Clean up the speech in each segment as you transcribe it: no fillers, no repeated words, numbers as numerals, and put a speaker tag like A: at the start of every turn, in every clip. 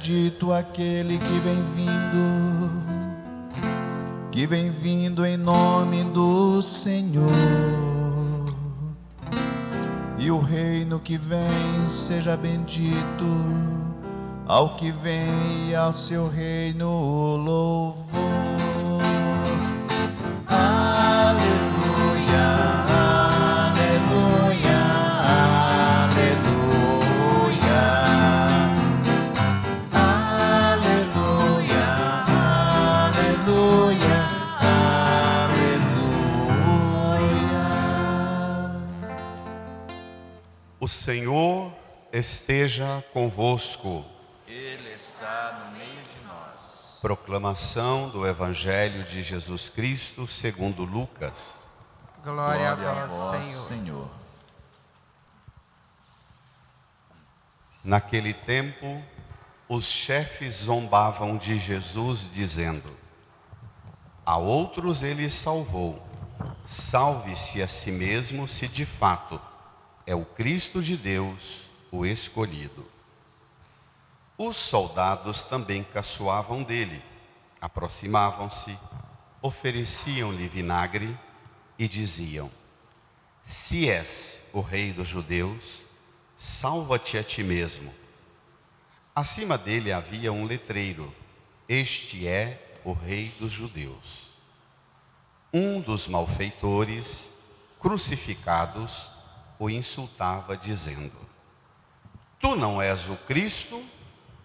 A: bendito aquele que vem vindo em nome do Senhor. E o reino que vem seja bendito, ao que vem e ao seu reino o louvor. Aleluia, aleluia, aleluia, aleluia, aleluia, aleluia.
B: O Senhor esteja convosco.
A: Ele está no meio de nós.
B: Proclamação do Evangelho de Jesus Cristo segundo Lucas.
C: Glória a vós, Senhor.
B: Naquele tempo, os chefes zombavam de Jesus, dizendo: a outros ele salvou, salve-se a si mesmo, se de fato é o Cristo de Deus, o escolhido. Os soldados também caçoavam dele, aproximavam-se, ofereciam-lhe vinagre e diziam: se és o rei dos judeus, salva-te a ti mesmo. Acima dele havia um letreiro: este é o rei dos judeus. Um dos malfeitores, crucificados, o insultava, dizendo: tu não és o Cristo?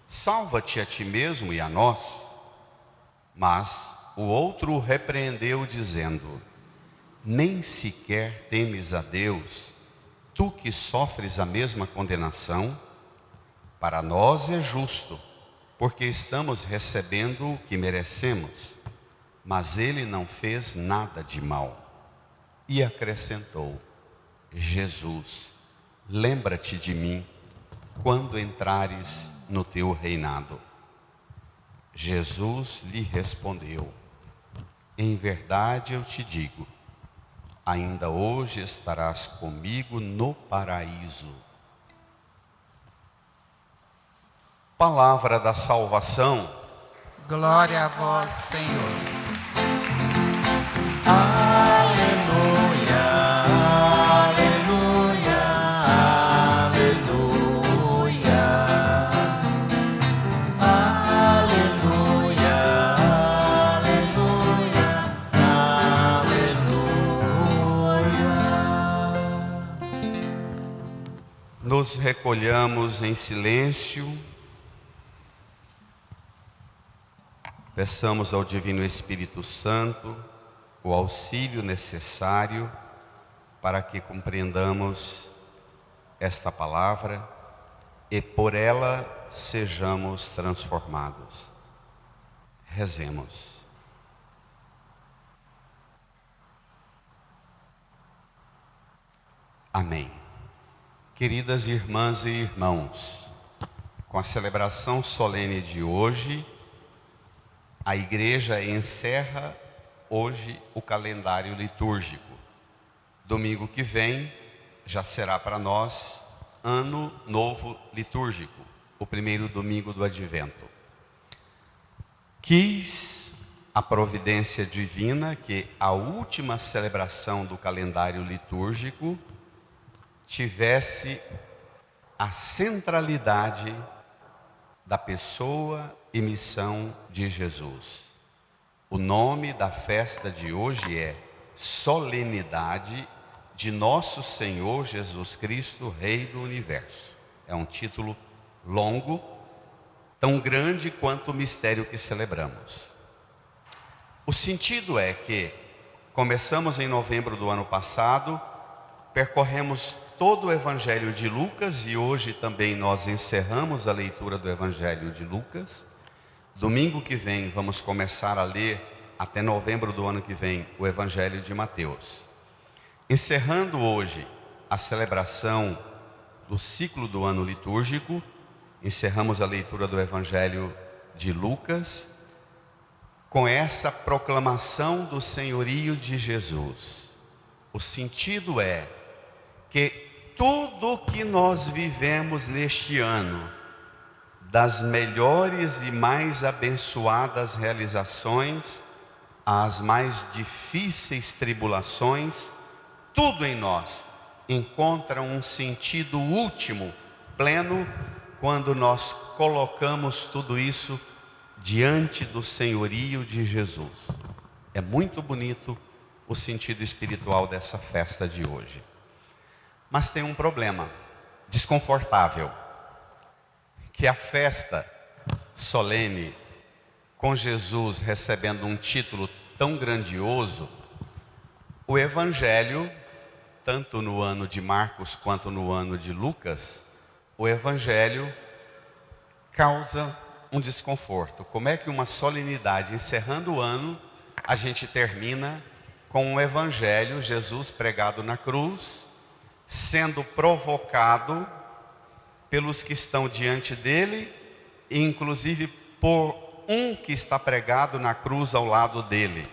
B: Salva-te a ti mesmo e a nós. Mas o outro o repreendeu, dizendo: nem sequer temes a Deus, tu que sofres a mesma condenação? Para nós é justo, porque estamos recebendo o que merecemos, mas ele não fez nada de mal. E acrescentou: Jesus, lembra-te de mim quando entrares no teu reinado. Jesus lhe respondeu: em verdade eu te digo, ainda hoje estarás comigo no paraíso. Palavra da salvação.
C: Glória a vós, Senhor.
A: Aleluia, aleluia, aleluia, aleluia, aleluia, aleluia.
B: Nos recolhamos em silêncio. Peçamos ao Divino Espírito Santo o auxílio necessário para que compreendamos esta palavra e por ela sejamos transformados. Rezemos. Amém. Queridas irmãs e irmãos, com a celebração solene de hoje, a Igreja encerra hoje o calendário litúrgico. Domingo que vem já será para nós Ano Novo Litúrgico, o primeiro domingo do Advento. Quis a providência divina que a última celebração do calendário litúrgico tivesse a centralidade da pessoa e missão de Jesus. O nome da festa de hoje é Solenidade de Nosso Senhor Jesus Cristo, Rei do Universo. É um título longo, tão grande quanto o mistério que celebramos. O sentido é que começamos em novembro do ano passado, percorremos todo o Evangelho de Lucas e hoje também nós encerramos a leitura do Evangelho de Lucas. Domingo que vem vamos começar a ler, até novembro do ano que vem, o Evangelho de Mateus. Encerrando hoje a celebração do ciclo do ano litúrgico, encerramos a leitura do Evangelho de Lucas com essa proclamação do senhorio de Jesus. O sentido é que tudo o que nós vivemos neste ano, das melhores e mais abençoadas realizações às mais difíceis tribulações, tudo em nós encontra um sentido último, pleno, quando nós colocamos tudo isso diante do senhorio de Jesus. É muito bonito o sentido espiritual dessa festa de hoje. Mas tem um problema desconfortável, que a festa solene, com Jesus recebendo um título tão grandioso, o Evangelho, tanto no ano de Marcos quanto no ano de Lucas, o Evangelho causa um desconforto. Como é que uma solenidade encerrando o ano, a gente termina com o Evangelho, Jesus pregado na cruz, sendo provocado pelos que estão diante dele, e inclusive por um que está pregado na cruz ao lado dele.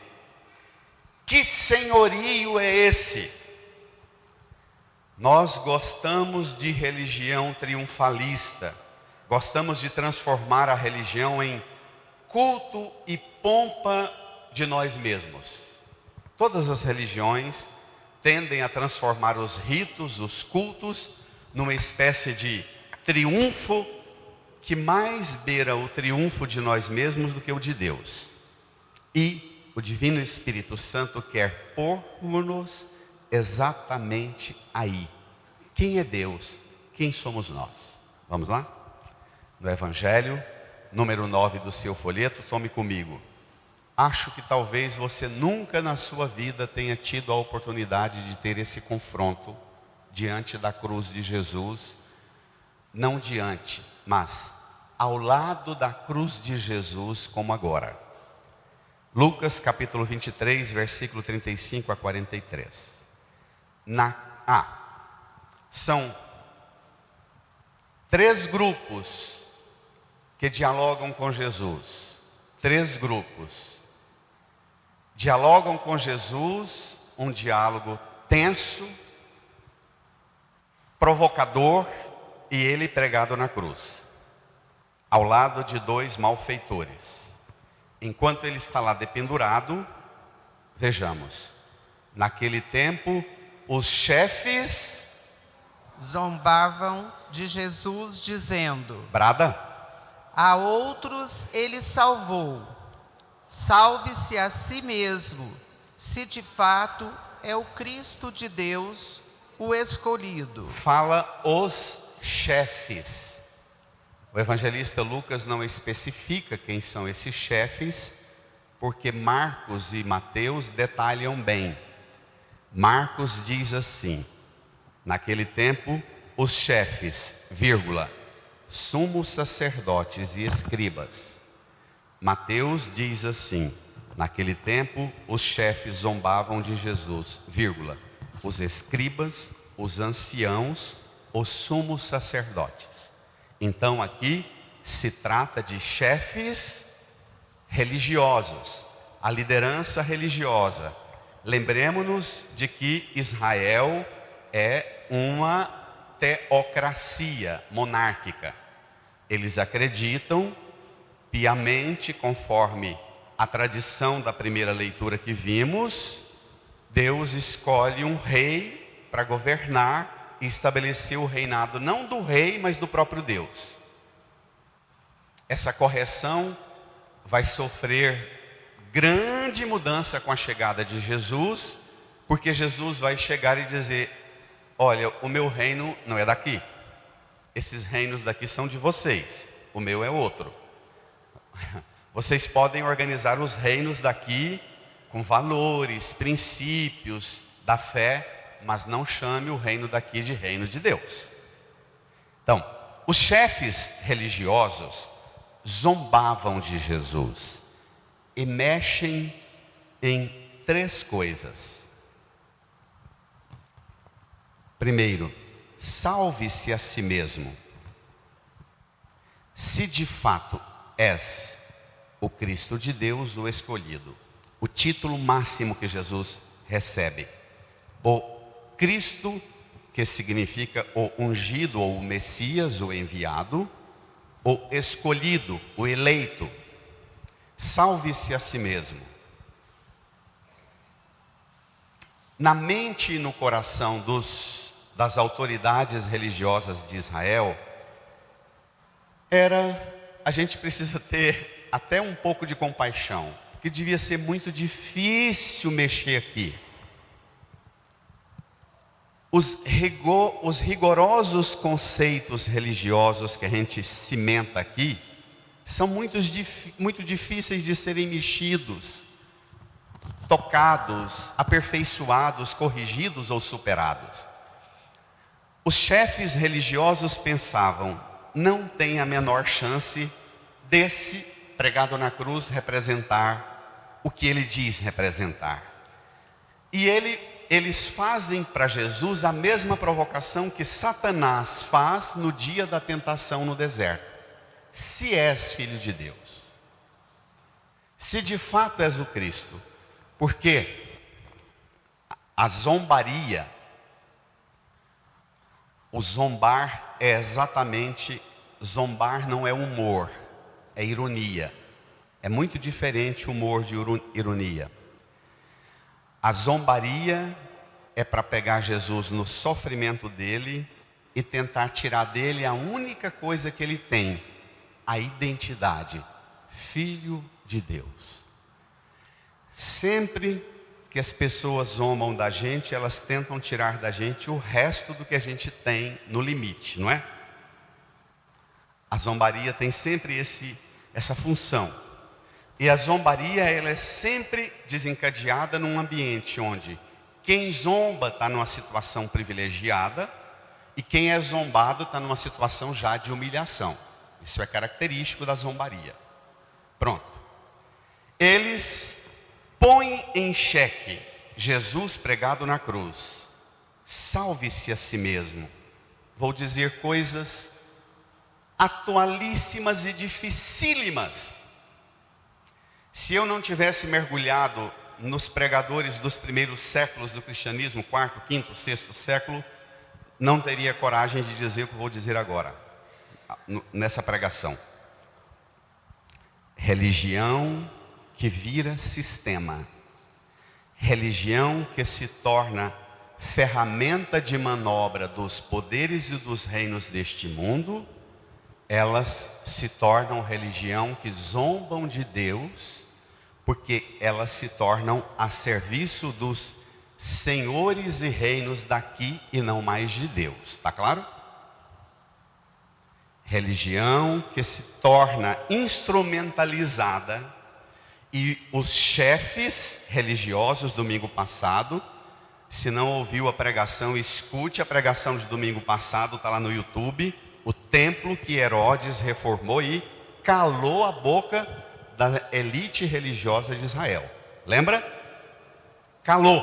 B: Que senhorio é esse? Nós gostamos de religião triunfalista, gostamos de transformar a religião em culto e pompa de nós mesmos. Todas as religiões tendem a transformar os ritos, os cultos, numa espécie de triunfo que mais beira o triunfo de nós mesmos do que o de Deus. E o Divino Espírito Santo quer pôr-nos exatamente aí. Quem é Deus? Quem somos nós? Vamos lá? No Evangelho, número 9 do seu folheto, tome comigo. Acho que talvez você nunca na sua vida tenha tido a oportunidade de ter esse confronto diante da cruz de Jesus. Não diante, mas ao lado da cruz de Jesus, como agora. Lucas capítulo 23, versículo 35 a 43. São 3 grupos que dialogam com Jesus. 3 grupos. Dialogam com Jesus, um diálogo tenso, provocador, e ele pregado na cruz, ao lado de 2 malfeitores. Enquanto ele está lá dependurado, vejamos, naquele tempo, os chefes
C: zombavam de Jesus, dizendo:
B: Brada,
C: a outros ele salvou, salve-se a si mesmo, se de fato é o Cristo de Deus, o escolhido.
B: fala os chefes. O evangelista Lucas não especifica quem são esses chefes, porque Marcos e Mateus detalham bem. Marcos diz assim: naquele tempo, os chefes, sumos sacerdotes e escribas. Mateus diz assim: naquele tempo, os chefes zombavam de Jesus, os escribas, os anciãos, os sumos sacerdotes. Então aqui se trata de chefes religiosos, a liderança religiosa. Lembremos-nos de que Israel é uma teocracia monárquica. Eles acreditam piamente, conforme a tradição da primeira leitura que vimos, Deus escolhe um rei para governar e estabelecer o reinado não do rei, mas do próprio Deus. Essa correção vai sofrer grande mudança com a chegada de Jesus, porque Jesus vai chegar e dizer: olha, o meu reino não é daqui, esses reinos daqui são de vocês, o meu é outro. Vocês podem organizar os reinos daqui com valores, princípios da fé, mas não chame o reino daqui de reino de Deus. Então, os chefes religiosos zombavam de Jesus e mexem em 3 coisas. Primeiro, salve-se a si mesmo. Se de fato és o Cristo de Deus, o escolhido. O título máximo que Jesus recebe. O Cristo, que significa o ungido ou o Messias, o enviado. o escolhido, o eleito. Salve-se a si mesmo. Na mente e no coração das autoridades religiosas de Israel, a gente precisa ter até um pouco de compaixão, porque devia ser muito difícil mexer aqui. Os rigorosos conceitos religiosos que a gente cimenta aqui são muito difíceis de serem mexidos, tocados, aperfeiçoados, corrigidos ou superados. Os chefes religiosos pensavam: não tem a menor chance desse pregado na cruz representar o que ele diz representar. E eles fazem para Jesus a mesma provocação que Satanás faz no dia da tentação no deserto: se és filho de Deus, se de fato és o Cristo. Porque a zombaria, o zombar é exatamente, zombar não é humor, é ironia. É muito diferente humor de ironia. A zombaria é para pegar Jesus no sofrimento dele e tentar tirar dele a única coisa que ele tem: a identidade, filho de Deus. Sempre que as pessoas zombam da gente, elas tentam tirar da gente o resto do que a gente tem no limite, não é? A zombaria tem sempre essa função. E a zombaria, ela é sempre desencadeada num ambiente onde quem zomba está numa situação privilegiada e quem é zombado está numa situação já de humilhação. Isso é característico da zombaria. Pronto. Eles põe em xeque Jesus pregado na cruz. Salve-se a si mesmo. Vou dizer coisas atualíssimas e dificílimas. Se eu não tivesse mergulhado nos pregadores dos primeiros séculos do cristianismo, 4º, 5º, 6º século, não teria coragem de dizer o que vou dizer agora, nessa pregação. Religião que vira sistema, religião que se torna ferramenta de manobra dos poderes e dos reinos deste mundo, elas se tornam religião que zombam de Deus, porque elas se tornam a serviço dos senhores e reinos daqui e não mais de Deus, está claro? Religião que se torna instrumentalizada. E os chefes religiosos, domingo passado, se não ouviu a pregação, escute a pregação de domingo passado, está lá no YouTube, o templo que Herodes reformou e calou a boca da elite religiosa de Israel. Lembra? Calou.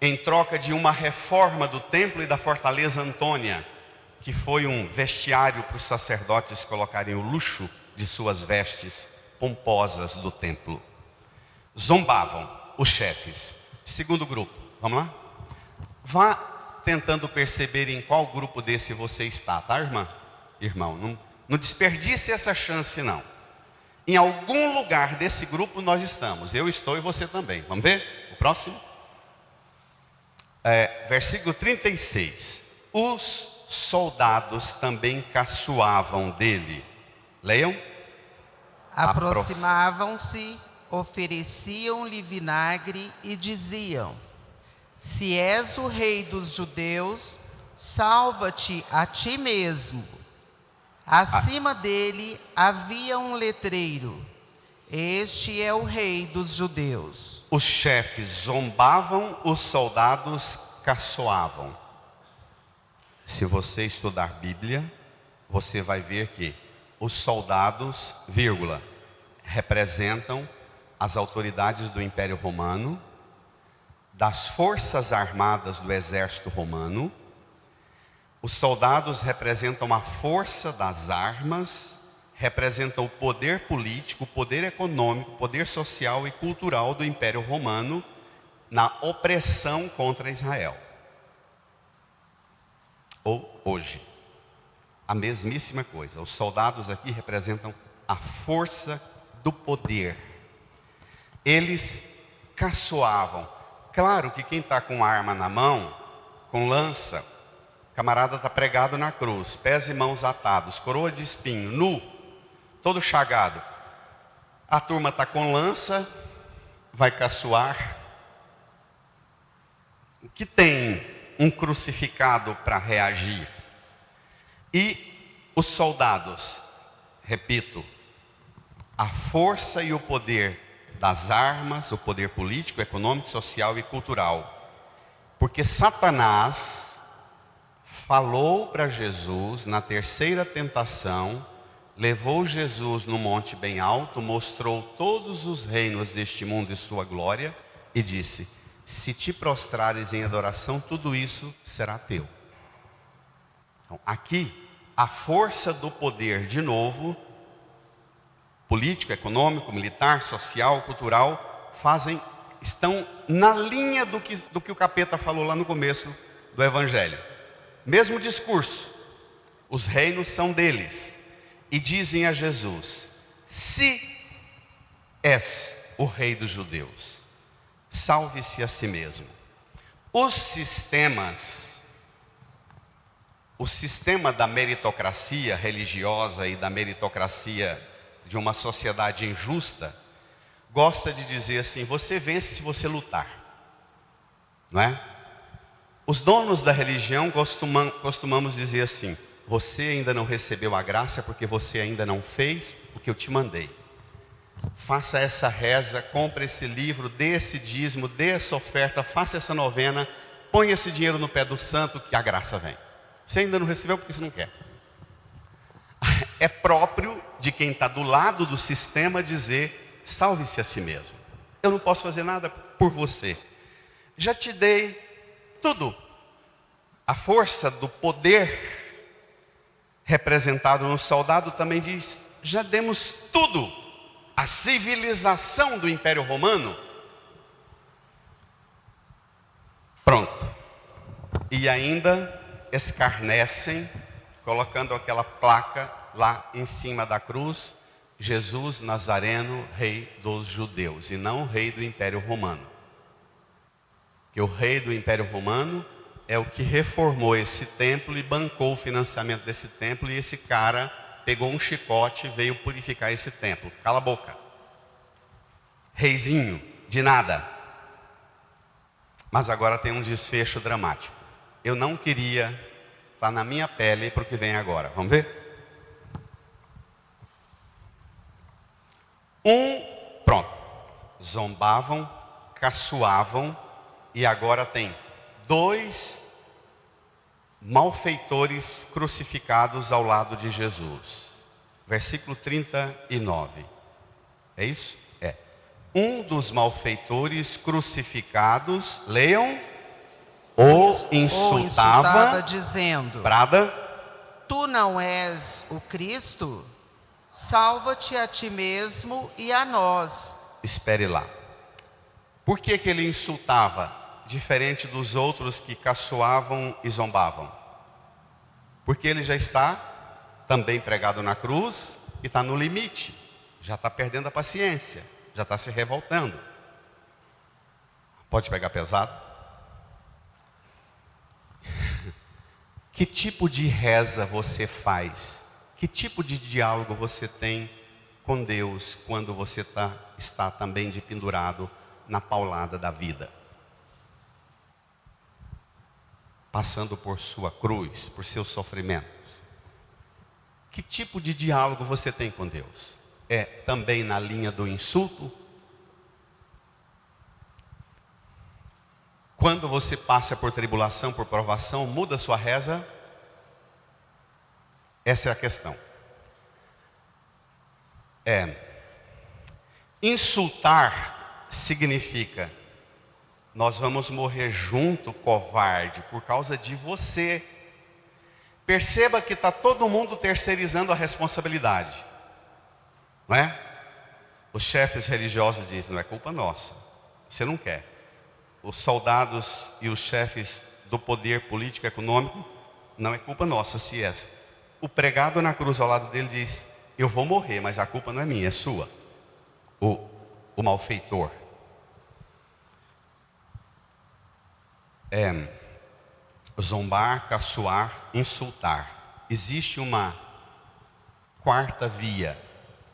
B: Em troca de uma reforma do templo e da fortaleza Antônia, que foi um vestiário para os sacerdotes colocarem o luxo de suas vestes pomposas do templo. Zombavam os chefes. Segundo grupo, vamos lá? Vá tentando perceber em qual grupo desse você está, tá, irmã? Irmão, não desperdice essa chance, não. Em algum lugar desse grupo nós estamos. Eu estou e você também. Vamos ver? O próximo. Versículo 36. Os soldados também caçoavam dele. Leiam.
C: Aproximavam-se, ofereciam-lhe vinagre e diziam: se és o rei dos judeus, salva-te a ti mesmo. Acima dele havia um letreiro: este é o rei dos judeus.
B: Os chefes zombavam, os soldados caçoavam. Se você estudar Bíblia, você vai ver que os soldados, representam as autoridades do Império Romano, das forças armadas do exército romano. Os soldados representam a força das armas, representam o poder político, o poder econômico, o poder social e cultural do Império Romano na opressão contra Israel. Ou hoje. a mesmíssima coisa. Os soldados aqui representam a força do poder. Eles caçoavam. Claro que quem está com arma na mão, com lança, o camarada está pregado na cruz, pés e mãos atados, coroa de espinho, nu, todo chagado. A turma está com lança, vai caçoar. O que tem um crucificado para reagir? E os soldados, repito, a força e o poder das armas, o poder político, econômico, social e cultural. Porque Satanás falou para Jesus na terceira tentação, levou Jesus no monte bem alto, mostrou todos os reinos deste mundo e sua glória e disse: se te prostrares em adoração, tudo isso será teu. Então, aqui, a força do poder, de novo, político, econômico, militar, social, cultural, estão na linha do que o capeta falou lá no começo do Evangelho. Mesmo discurso, os reinos são deles. E dizem a Jesus: se és o rei dos judeus, salve-se a si mesmo. O sistema da meritocracia religiosa e da meritocracia de uma sociedade injusta, gosta de dizer assim: você vence se você lutar, não é? Os donos da religião costumamos dizer assim: você ainda não recebeu a graça porque você ainda não fez o que eu te mandei. Faça essa reza, compre esse livro, dê esse dízimo, dê essa oferta, faça essa novena, põe esse dinheiro no pé do santo que a graça vem. Você ainda não recebeu porque você não quer. É próprio de quem está do lado do sistema dizer: salve-se a si mesmo. Eu não posso fazer nada por você. Já te dei tudo. A força do poder representado no soldado também diz: já demos tudo. A civilização do Império Romano. Pronto. E ainda escarnecem, colocando aquela placa lá em cima da cruz: Jesus Nazareno, rei dos judeus, e não rei do Império Romano. Que o rei do Império Romano é o que reformou esse templo e bancou o financiamento desse templo, e esse cara pegou um chicote e veio purificar esse templo. Cala a boca. Reizinho, de nada. Mas agora tem um desfecho dramático. Eu não queria estar na minha pele para o que vem agora. Vamos ver? Pronto. Zombavam, caçoavam, e agora tem 2 malfeitores crucificados ao lado de Jesus. Versículo 39. É isso? É. Um dos malfeitores crucificados, leiam, o insultava
C: dizendo:
B: Brada:
C: tu não és o Cristo? Salva-te a ti mesmo e a nós.
B: Espere lá. Por que ele insultava, diferente dos outros que caçoavam e zombavam? Porque ele já está também pregado na cruz e está no limite. Já está perdendo a paciência, já está se revoltando. Pode pegar pesado? Que tipo de reza você faz? Que tipo de diálogo você tem com Deus quando você está também de pendurado na paulada da vida? Passando por sua cruz, por seus sofrimentos. Que tipo de diálogo você tem com Deus? É também na linha do insulto? Quando você passa por tribulação, por provação, muda sua reza? Essa é a questão. Insultar significa: nós vamos morrer junto, covarde, por causa de você. Perceba que está todo mundo terceirizando a responsabilidade, não é? Os chefes religiosos dizem: não é culpa nossa, você não quer. Os soldados e os chefes do poder político e econômico: não é culpa nossa se é. o pregado na cruz ao lado dele diz: eu vou morrer, mas a culpa não é minha, é sua. O malfeitor. Zombar, caçoar, insultar. Existe uma quarta via.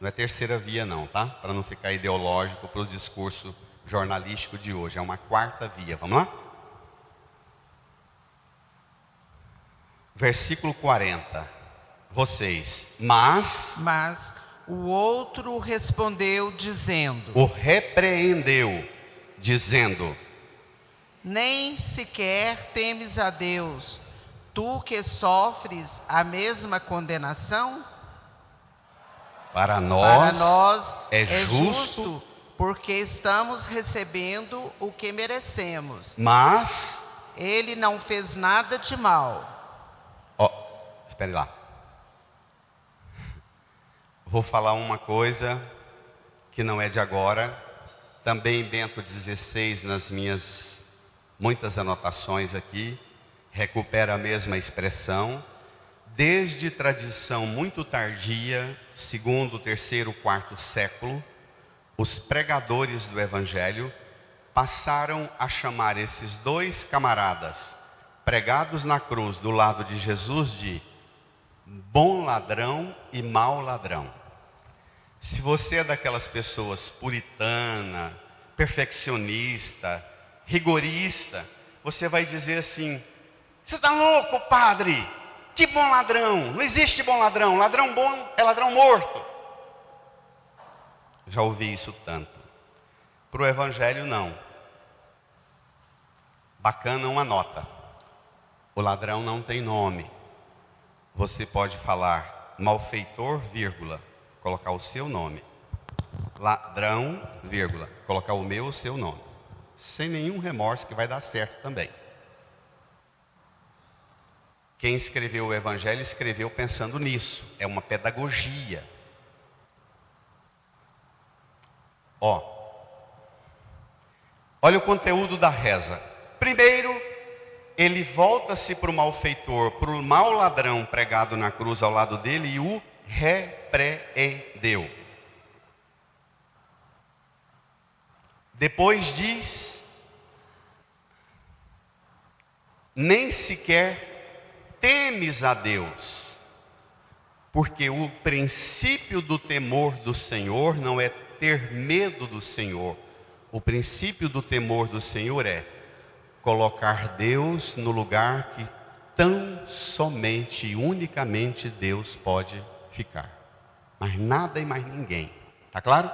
B: Não é terceira via não, tá? Para não ficar ideológico para os discursos jornalísticos de hoje. É uma quarta via. Vamos lá? Versículo 40. Vocês. Mas
C: o outro respondeu dizendo.
B: O repreendeu, dizendo:
C: nem sequer temes a Deus, tu que sofres a mesma condenação?
B: Para nós é
C: justo, porque estamos recebendo o que merecemos.
B: Mas
C: ele não fez nada de mal.
B: Espere lá. Vou falar uma coisa que não é de agora. Também Bento XVI, nas minhas muitas anotações aqui, recupera a mesma expressão. Desde tradição muito tardia, segundo, terceiro, quarto século, os pregadores do Evangelho passaram a chamar esses dois camaradas pregados na cruz do lado de Jesus de bom ladrão e mau ladrão. Se você é daquelas pessoas puritana, perfeccionista, rigorista, você vai dizer assim: você está louco, padre? Que bom ladrão? Não existe bom ladrão. Ladrão bom é ladrão morto. Já ouvi isso tanto. Para o Evangelho não. Bacana uma nota. O ladrão não tem nome. Você pode falar malfeitor, vírgula, colocar o seu nome. Ladrão, vírgula, colocar o meu, o seu nome. Sem nenhum remorso, que vai dar certo também. Quem escreveu o Evangelho escreveu pensando nisso. É uma pedagogia. Olha o conteúdo da reza. Primeiro, ele volta-se para o malfeitor, para o mau ladrão pregado na cruz ao lado dele e o repreendeu. Depois diz: nem sequer temes a Deus, porque o princípio do temor do Senhor não é ter medo do Senhor. O princípio do temor do Senhor é colocar Deus no lugar que tão somente e unicamente Deus pode ficar. Mas nada e mais ninguém. Está claro?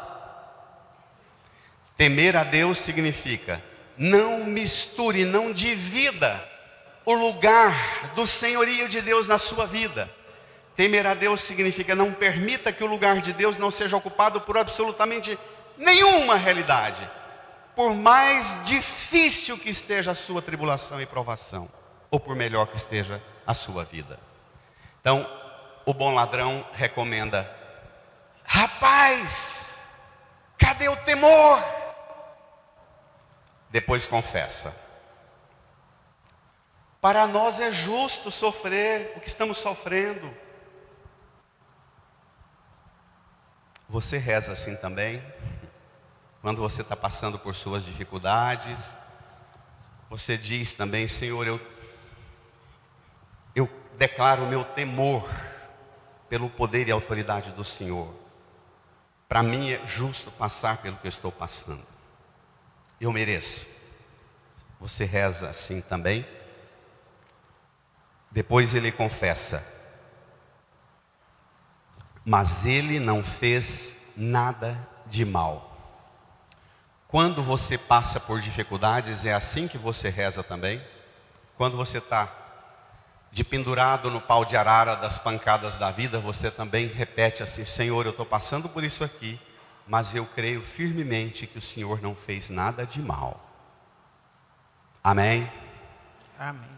B: Temer a Deus significa não misture, não divida o lugar do senhorio de Deus na sua vida. Temer a Deus significa não permita que o lugar de Deus não seja ocupado por absolutamente nenhuma realidade. Por mais difícil que esteja a sua tribulação e provação, ou por melhor que esteja a sua vida. Então, o bom ladrão recomenda: rapaz, cadê o temor? Depois confessa: para nós é justo sofrer o que estamos sofrendo. Você reza assim também? Quando você está passando por suas dificuldades, você diz também: Senhor, eu declaro o meu temor pelo poder e autoridade do Senhor. Para mim é justo passar pelo que eu estou passando. Eu mereço. Você reza assim também? Depois ele confessa: mas ele não fez nada de mal. Quando você passa por dificuldades, é assim que você reza também? Quando você está de pendurado no pau de arara das pancadas da vida, você também repete assim: Senhor, eu estou passando por isso aqui, mas eu creio firmemente que o Senhor não fez nada de mal. Amém?
C: Amém.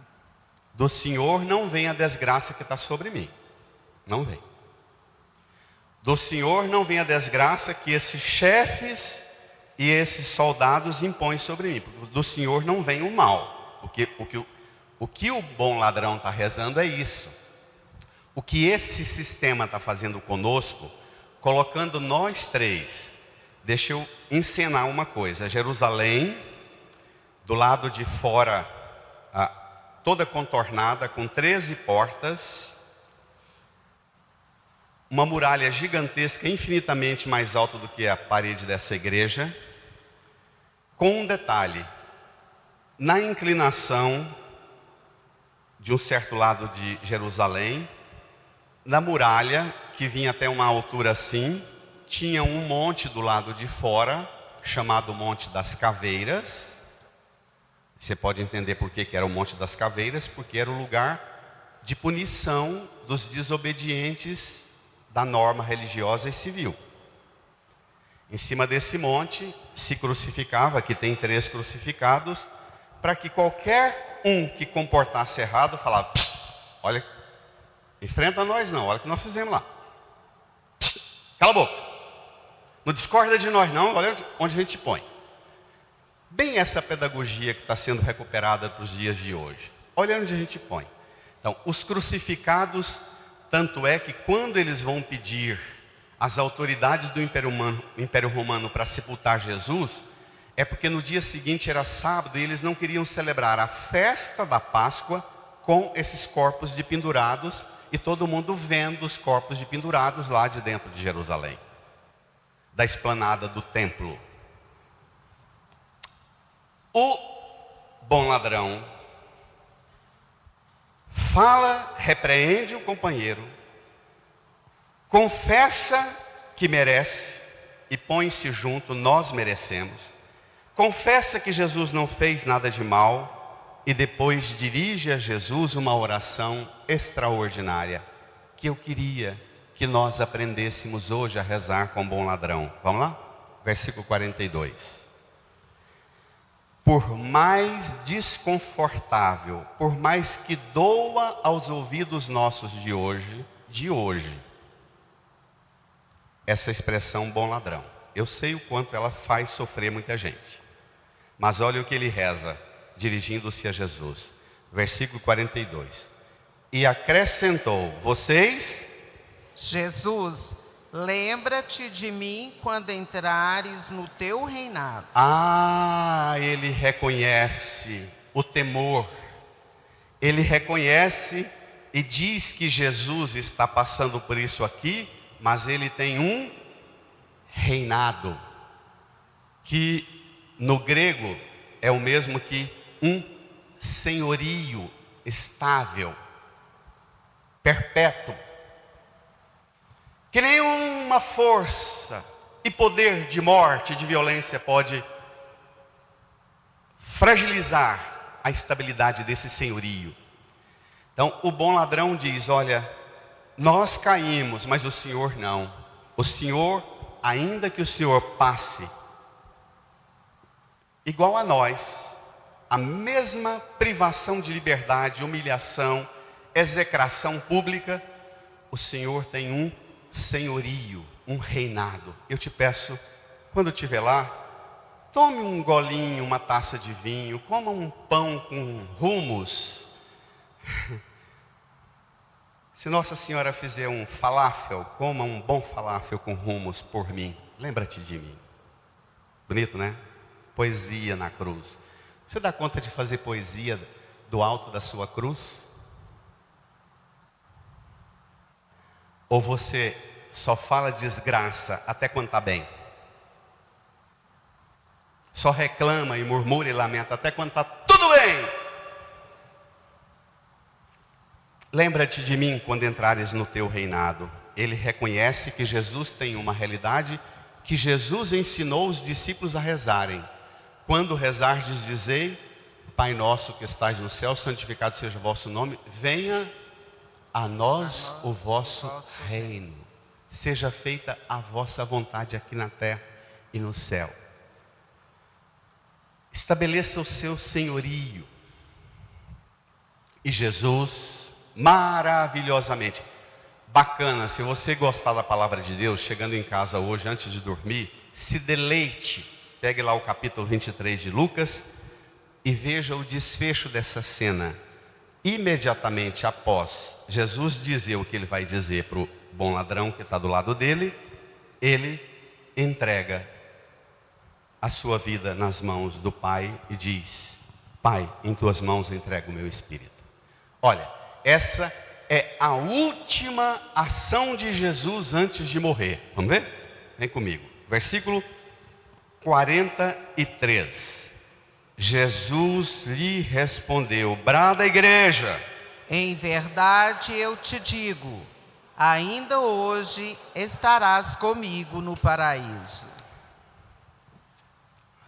B: Do Senhor não vem a desgraça que está sobre mim. Não vem. Do Senhor não vem a desgraça que esses chefes e esses soldados impõem sobre mim. Do Senhor não vem o mal. O que o bom ladrão está rezando é isso. O que esse sistema está fazendo conosco, colocando nós três. Deixa eu encenar uma coisa. Jerusalém, do lado de fora, toda contornada, com 13 portas, uma muralha gigantesca, infinitamente mais alta do que a parede dessa igreja, com um detalhe: na inclinação de um certo lado de Jerusalém, na muralha, que vinha até uma altura assim, tinha um monte do lado de fora, chamado Monte das Caveiras. Você pode entender por que era o Monte das Caveiras, porque era o lugar de punição dos desobedientes da norma religiosa e civil. Em cima desse monte se crucificava, aqui tem 3 crucificados, para que qualquer um que comportasse errado falava: olha, enfrenta nós não, olha o que nós fizemos lá. Cala a boca, não discorda de nós não, olha onde a gente põe. Bem essa pedagogia que está sendo recuperada para os dias de hoje. Olha onde a gente põe. Então, os crucificados, tanto é que quando eles vão pedir às autoridades do Império Romano para sepultar Jesus, é porque no dia seguinte era sábado e eles não queriam celebrar a festa da Páscoa com esses corpos de pendurados e todo mundo vendo os corpos de pendurados lá de dentro de Jerusalém, da esplanada do templo. O bom ladrão fala, repreende o companheiro, confessa que merece e põe-se junto, nós merecemos. Confessa que Jesus não fez nada de mal e depois dirige a Jesus uma oração extraordinária que eu queria que nós aprendêssemos hoje a rezar com o bom ladrão. Vamos lá? Versículo 42. Por mais desconfortável, por mais que doa aos ouvidos nossos de hoje, essa expressão bom ladrão, eu sei o quanto ela faz sofrer muita gente. Mas olha o que ele reza, dirigindo-se a Jesus. Versículo 42. E acrescentou: vocês...
C: Jesus, lembra-te de mim quando entrares no teu reinado.
B: Ele reconhece o temor. Ele reconhece e diz que Jesus está passando por isso aqui, mas ele tem um reinado, que no grego é o mesmo que um senhorio estável, perpétuo, que nenhuma força e poder de morte, de violência pode fragilizar a estabilidade desse senhorio. Então o bom ladrão diz: olha, nós caímos, mas o Senhor não. O Senhor, ainda que o Senhor passe igual a nós, a mesma privação de liberdade, humilhação, execração pública, o Senhor tem um senhorio, um reinado. Eu te peço, quando estiver lá, tome um golinho, uma taça de vinho, coma um pão com hummus. Se Nossa Senhora fizer um falafel, coma um bom falafel com hummus por mim. Lembra-te de mim. Bonito, né? Poesia na cruz. Você dá conta de fazer poesia do alto da sua cruz? Ou você só fala desgraça até quando está bem? Só reclama e murmura e lamenta até quando está tudo bem? Lembra-te de mim quando entrares no teu reinado. Ele reconhece que Jesus tem uma realidade que Jesus ensinou os discípulos a rezarem. Quando rezardes, dizei: Pai nosso que estais no céu, santificado seja o vosso nome, venha a nós o vosso reino. Seja feita a vossa vontade aqui na terra e no céu. Estabeleça o seu senhorio. E Jesus, maravilhosamente, bacana, se você gostar da palavra de Deus, chegando em casa hoje, antes de dormir, se deleite, pegue lá o capítulo 23 de Lucas e veja o desfecho dessa cena. Imediatamente após Jesus dizer o que ele vai dizer para o bom ladrão que está do lado dele, ele entrega a sua vida nas mãos do Pai e diz: Pai, em tuas mãos entrego o meu espírito. Olha, essa é a última ação de Jesus antes de morrer. Vamos ver? Vem comigo. Versículo 43. Jesus lhe respondeu: brada, igreja.
C: Em verdade eu te digo, ainda hoje estarás comigo no paraíso.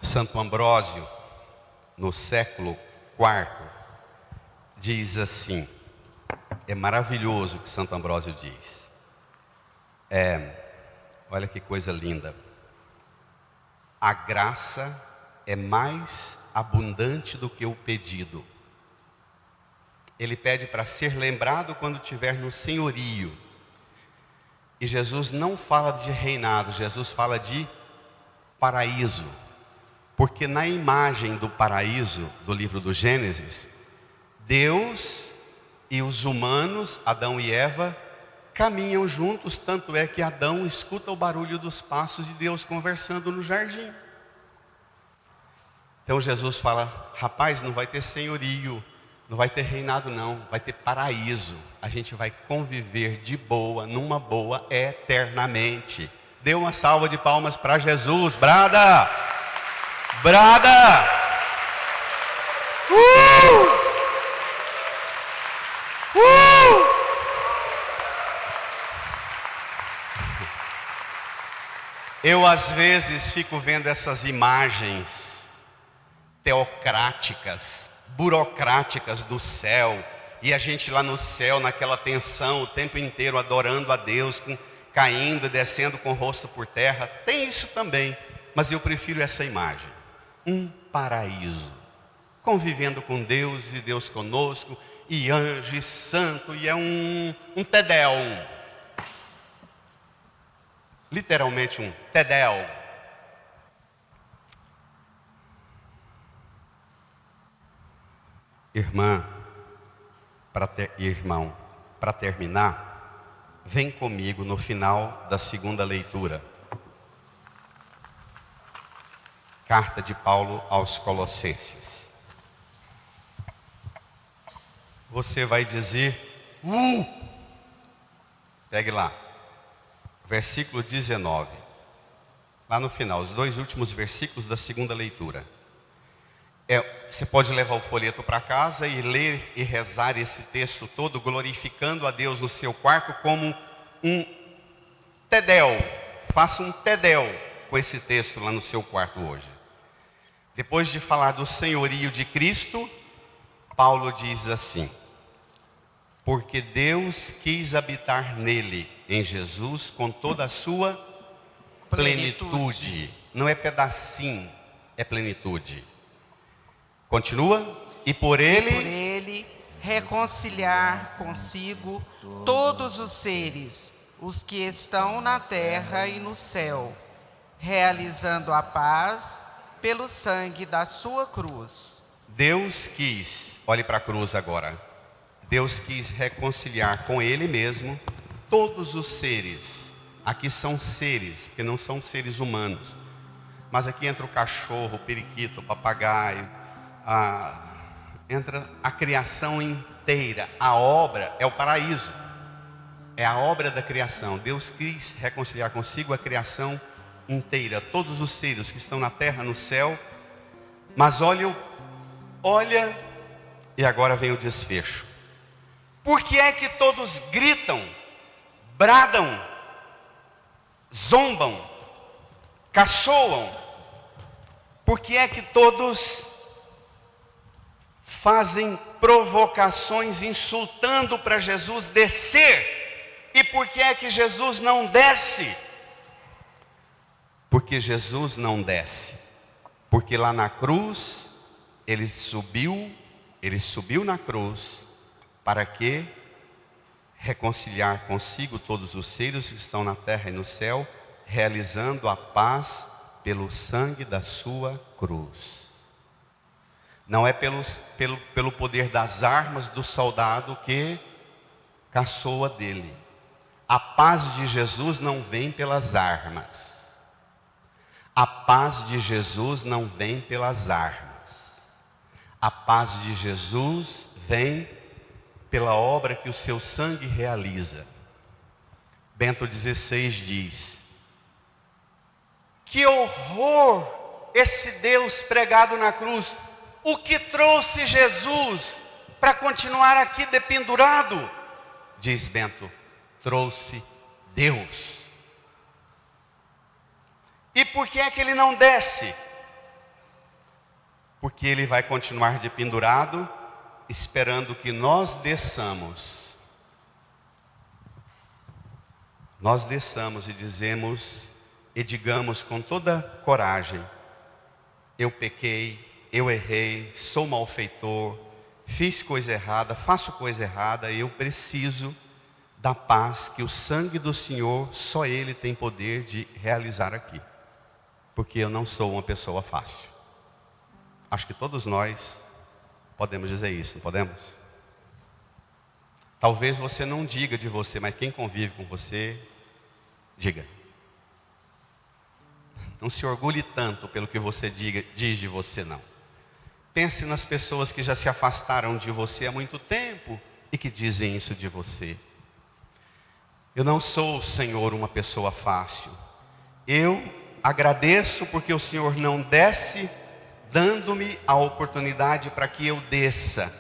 B: Santo Ambrósio, no século IV, diz assim, é maravilhoso o que Santo Ambrósio diz. Olha que coisa linda. A graça é mais abundante do que o pedido. Ele pede para ser lembrado quando estiver no senhorio. E Jesus não fala de reinado, Jesus fala de paraíso. Porque na imagem do paraíso, do livro do Gênesis, Deus e os humanos, Adão e Eva, caminham juntos, tanto é que Adão escuta o barulho dos passos de Deus conversando no jardim. Então Jesus fala: rapaz, não vai ter senhorio, não vai ter reinado não, vai ter paraíso. A gente vai conviver de boa, numa boa, eternamente. Dê uma salva de palmas para Jesus, brada! Brada! Eu às vezes fico vendo essas imagens teocráticas, burocráticas do céu, e a gente lá no céu, naquela tensão, o tempo inteiro adorando a Deus, caindo e descendo com o rosto por terra. Tem isso também, mas eu prefiro essa imagem. Um paraíso, convivendo com Deus e Deus conosco, e anjo e santo, e é um Tedeum. Literalmente um Tedeum. Irmã, irmão, para terminar, vem comigo no final da segunda leitura. Carta de Paulo aos Colossenses. Você vai dizer, pegue lá, versículo 19. Lá no final, os 2 últimos versículos da segunda leitura. Você pode levar o folheto para casa e ler e rezar esse texto todo, glorificando a Deus no seu quarto como um Tedel. Faça um Tedel com esse texto lá no seu quarto hoje. Depois de falar do senhorio de Cristo, Paulo diz assim: porque Deus quis habitar nele, em Jesus, com toda a sua plenitude. Não é pedacinho, é plenitude. Continua. E por ele
C: reconciliar consigo todos os seres, os que estão na terra e no céu, realizando a paz pelo sangue da sua cruz.
B: Deus quis, olhe para a cruz agora. Deus quis reconciliar com Ele mesmo todos os seres. Aqui são seres, porque não são seres humanos. Mas aqui entra o cachorro, o periquito, o papagaio, entra a criação inteira. A obra é o paraíso. É a obra da criação. Deus quis reconciliar consigo a criação inteira, todos os seres que estão na terra, no céu. Mas olha, e agora vem o desfecho. Por que é que todos gritam, bradam, zombam, caçoam? Por que é que todos fazem provocações insultando para Jesus descer? E por que é que Jesus não desce? Porque Jesus não desce. Porque lá na cruz, ele subiu na cruz. Para que? Reconciliar consigo todos os seres que estão na terra e no céu, realizando a paz pelo sangue da sua cruz. Não é pelo poder das armas do soldado que caçoa dele. A paz de Jesus não vem pelas armas. A paz de Jesus não vem pelas armas. A paz de Jesus vem pela obra que o seu sangue realiza. Bento XVI diz: que horror esse Deus pregado na cruz! O que trouxe Jesus para continuar aqui dependurado? Diz Bento: trouxe Deus. E por que é que ele não desce? Porque ele vai continuar dependurado, esperando que nós desçamos. Nós desçamos e digamos com toda coragem: eu pequei, eu errei, sou malfeitor, fiz coisa errada, faço coisa errada, eu preciso da paz que o sangue do Senhor, só Ele tem poder de realizar aqui. Porque eu não sou uma pessoa fácil. Acho que todos nós podemos dizer isso, não podemos? Talvez você não diga de você, mas quem convive com você, diga. Não se orgulhe tanto pelo que você diz de você, não. Pense nas pessoas que já se afastaram de você há muito tempo e que dizem isso de você. Eu não sou, Senhor, uma pessoa fácil. Eu agradeço porque o Senhor não desce, dando-me a oportunidade para que eu desça,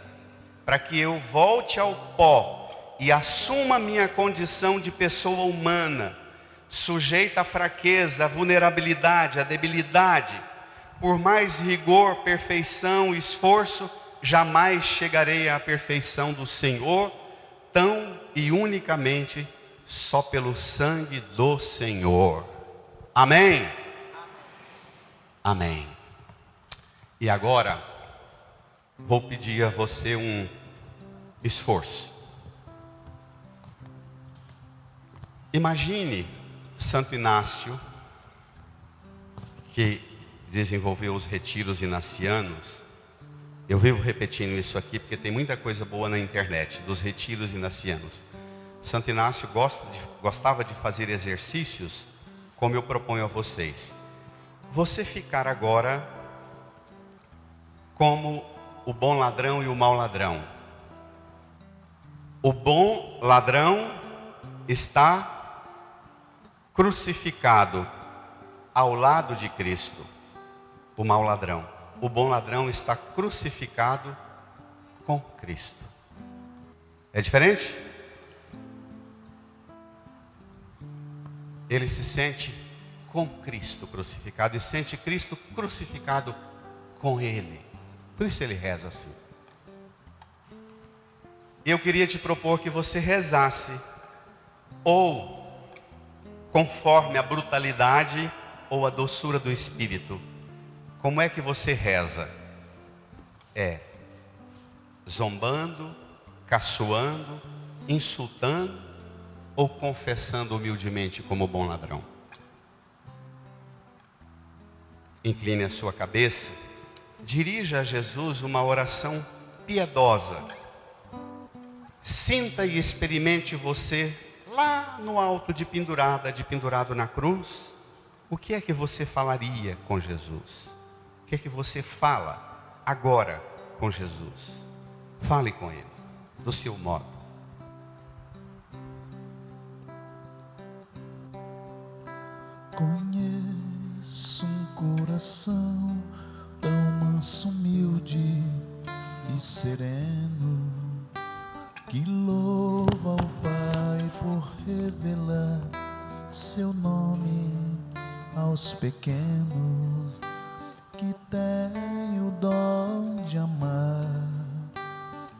B: para que eu volte ao pó e assuma minha condição de pessoa humana, sujeita à fraqueza, à vulnerabilidade, à debilidade. Por mais rigor, perfeição, esforço, jamais chegarei à perfeição do Senhor, tão e unicamente só pelo sangue do Senhor. Amém? Amém. E agora, vou pedir a você um esforço. Imagine Santo Inácio, que desenvolveu os retiros inacianos. Eu vivo repetindo isso aqui porque tem muita coisa boa na internet, dos retiros inacianos. Santo Inácio gostava de fazer exercícios, como eu proponho a vocês. Você ficar agora como o bom ladrão e o mau ladrão. O bom ladrão está crucificado ao lado de Cristo. O mau ladrão. O bom ladrão está crucificado com Cristo. É diferente? Ele se sente com Cristo crucificado e sente Cristo crucificado com ele. Por isso ele reza assim. Eu queria te propor que você rezasse ou conforme a brutalidade ou a doçura do Espírito. Como é que você reza? É zombando, caçoando, insultando ou confessando humildemente como bom ladrão? Incline a sua cabeça, dirija a Jesus uma oração piedosa. Sinta e experimente você lá no alto de pendurado na cruz. O que é que você falaria com Jesus? O que é que você fala agora com Jesus? Fale com Ele, do seu modo.
A: Conheço um coração tão manso, humilde e sereno, que louva ao Pai por revelar seu nome aos pequenos, que tem o dom de amar,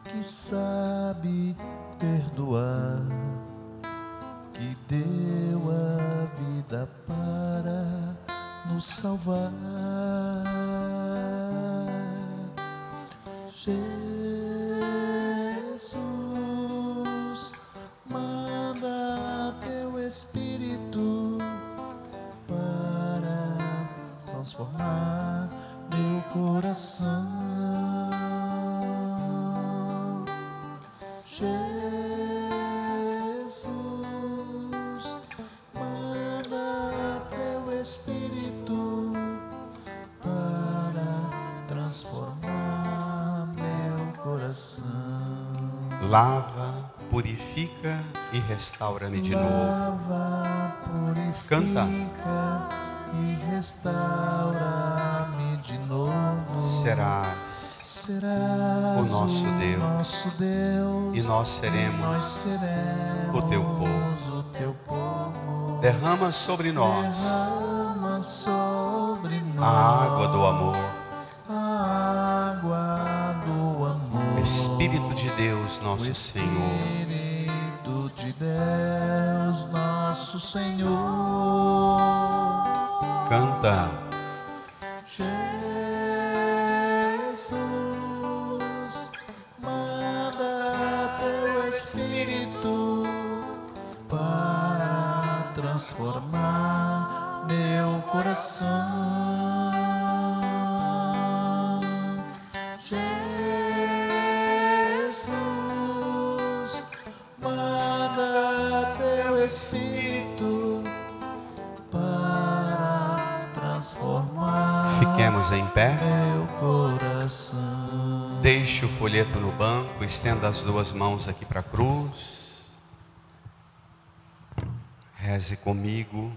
A: que sabe perdoar, que deu a vida para nos salvar. Jesus, manda teu Espírito para transformar meu coração.
B: Lava, purifica e restaura-me de novo.
A: Lava, purifica
B: Canta.
A: e restaura-me de novo.
B: Serás
A: Serás
B: o nosso Deus,
A: e
B: nós seremos o teu povo. Derrama sobre nós
A: Derrama sobre nós
B: a água do amor.
A: a água do amor.
B: Espírito de Deus, nosso Senhor.
A: Espírito de Deus, nosso Senhor.
B: Canta.
A: Jesus, manda teu Espírito para transformar meu coração. Jesus, manda teu Espírito para transformar
B: Fiquemos em pé.
A: meu coração.
B: Deixe o folheto no banco, estenda as duas mãos aqui para a cruz. Reze comigo,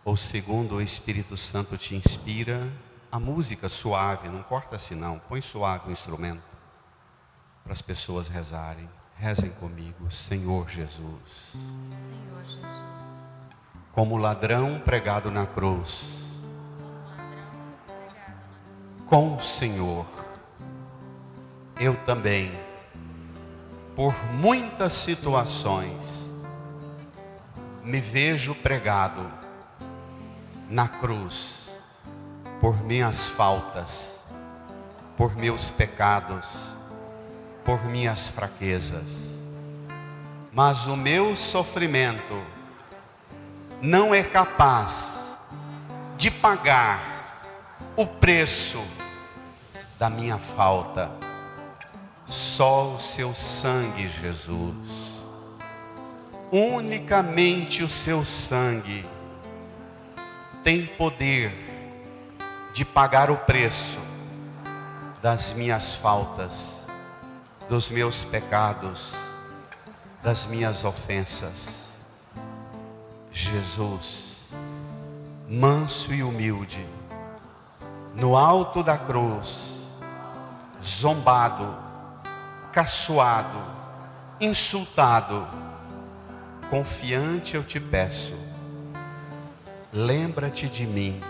B: ou segundo o Espírito Santo te inspira, a música suave, não corta assim não, põe suave o instrumento, para as pessoas rezarem. Rezem comigo, Senhor Jesus.
D: Senhor Jesus,
B: Como ladrão pregado na cruz, com o Senhor, eu também, por muitas situações, me vejo pregado na cruz, por minhas faltas, por meus pecados, por minhas fraquezas. Mas o meu sofrimento não é capaz de pagar o preço da minha falta. Só o seu sangue, Jesus, unicamente o seu sangue tem poder de pagar o preço das minhas faltas, dos meus pecados, das minhas ofensas. Jesus, manso e humilde, no alto da cruz, zombado, caçoado, insultado, confiante eu te peço, lembra-te de mim,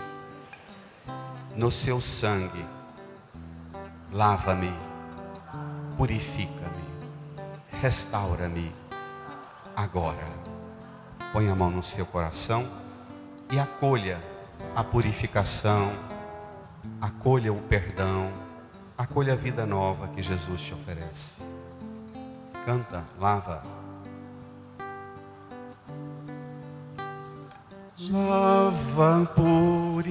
B: no seu sangue, lava-me, purifica-me, restaura-me agora. Põe a mão no seu coração e acolha a purificação, acolha o perdão, acolha a vida nova que Jesus te oferece. Canta, lava. Lava,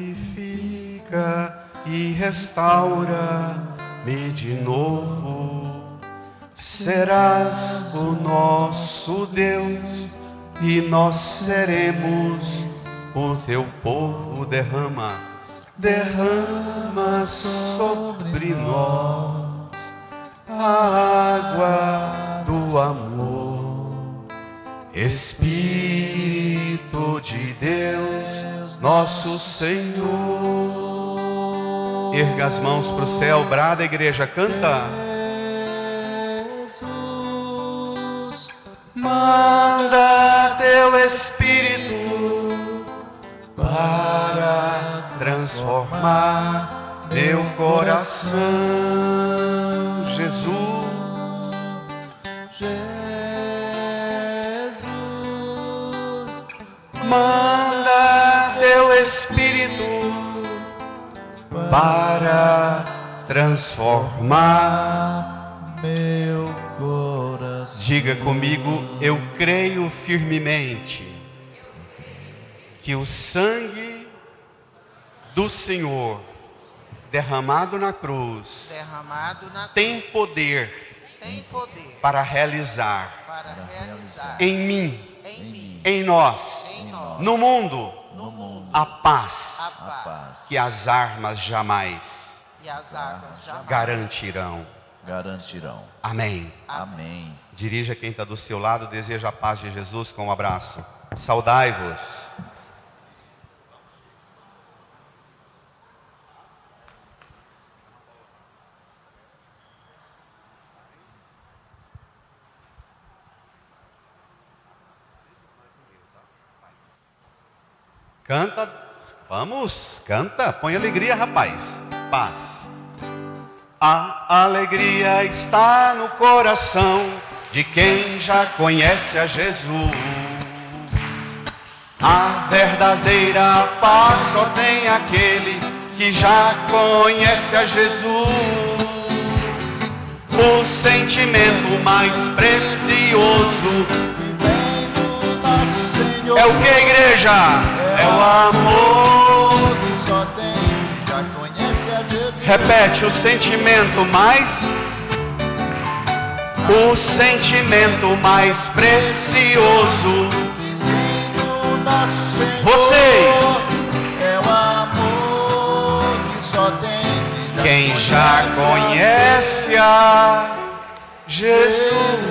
B: purifica e restaura-me de novo. Serás o nosso Deus e nós seremos o teu povo. Derrama, derrama sobre nós a água do amor. Espírito de Deus, nosso Senhor. Erga as mãos para o céu, brada a igreja, canta.
A: Jesus,
B: Manda teu Espírito para transformar meu coração. Jesus, manda teu Espírito para transformar
A: meu coração.
B: Diga comigo, eu creio firmemente que o sangue do Senhor derramado na cruz tem poder para realizar em mim, em nós, no mundo, a paz que as armas jamais garantirão.
A: garantirão.
B: Amém.
A: Amém.
B: Dirija quem está do seu lado, deseja a paz de Jesus com um abraço. Saudai-vos. Canta, vamos, canta, põe alegria, rapaz. Paz. A alegria está no coração de quem já conhece a Jesus. A verdadeira paz só tem aquele que já conhece a Jesus. O sentimento mais precioso é o que, igreja? É o amor
A: que só tem, já conhece a Jesus.
B: Repete, o sentimento mais precioso. Vocês,
A: é o amor que só tem,
B: quem já conhece a Jesus.